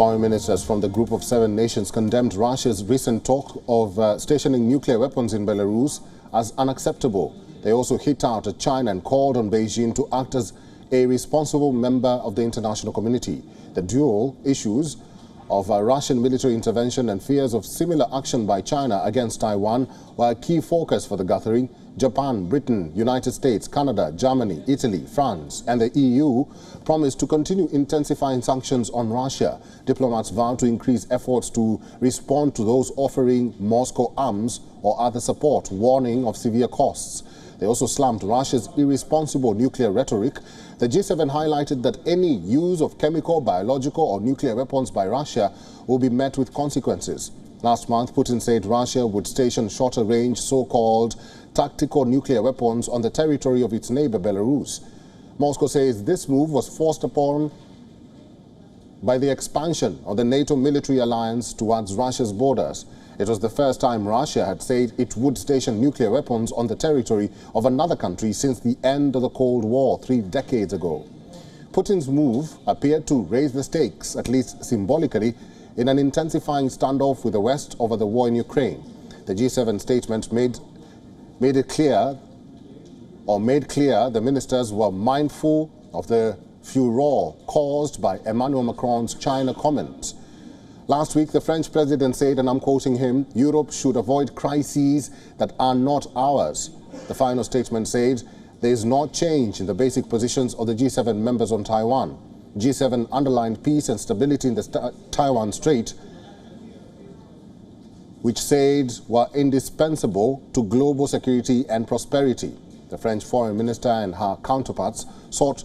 Foreign ministers from the group of 7 nations condemned Russia's recent talk of stationing nuclear weapons in Belarus as unacceptable. They also hit out at China and called on Beijing to act as a responsible member of the international community. The dual issues of Russian military intervention and fears of similar action by China against Taiwan were a key focus for the gathering. Japan, Britain, United States, Canada, Germany, Italy, France and the EU promised to continue intensifying sanctions on Russia. Diplomats vowed to increase efforts to respond to those offering Moscow arms or other support, warning of severe costs. They also slammed Russia's irresponsible nuclear rhetoric. The G7 highlighted that any use of chemical, biological or nuclear weapons by Russia will be met with consequences. Last month, Putin said Russia would station shorter-range so-called tactical nuclear weapons on the territory of its neighbor Belarus. Moscow says this move was forced upon by the expansion of the NATO military alliance towards Russia's borders. It was the first time Russia had said it would station nuclear weapons on the territory of another country since the end of the Cold War 3 decades ago. Putin's move appeared to raise the stakes, at least symbolically, in an intensifying standoff with the West over the war in Ukraine. The G7 statement made clear the ministers were mindful of the furor caused by Emmanuel Macron's China comments. Last week, the French president said, and I'm quoting him, "Europe should avoid crises that are not ours." The final statement said, there is no change in the basic positions of the G7 members on Taiwan. G7 underlined peace and stability in the Taiwan strait, which said were indispensable to global security and prosperity. The French foreign minister and her counterparts sought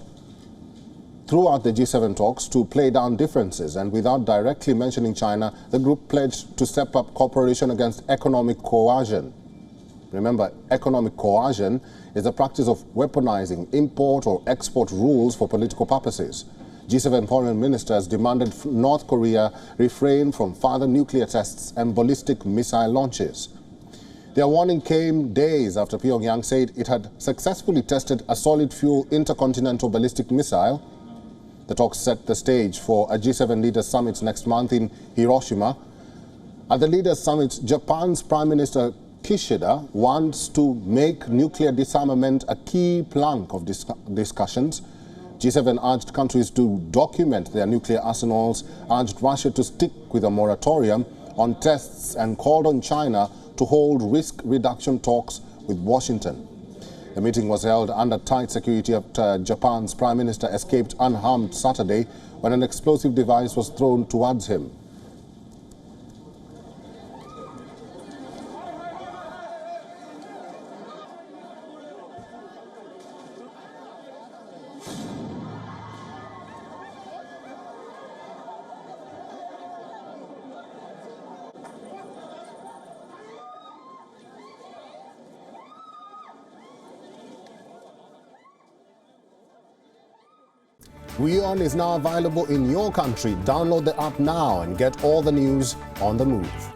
throughout the G7 talks to play down differences, and without directly mentioning China, the group pledged to step up cooperation against economic coercion. Remember, economic coercion is the practice of weaponizing import or export rules for political purposes. G7 foreign ministers demanded North Korea refrain from further nuclear tests and ballistic missile launches. Their warning came days after Pyongyang said it had successfully tested a solid-fuel intercontinental ballistic missile. The talks set the stage for a G7 leaders summit next month in Hiroshima. At the leaders summit, Japan's Prime Minister Kishida wants to make nuclear disarmament a key plank of discussions. G7 urged countries to document their nuclear arsenals, urged Russia to stick with a moratorium on tests, and called on China to hold risk reduction talks with Washington. The meeting was held under tight security after Japan's Prime Minister escaped unharmed Saturday when an explosive device was thrown towards him. WION is now available in your country. Download the app now and get all the news on the move.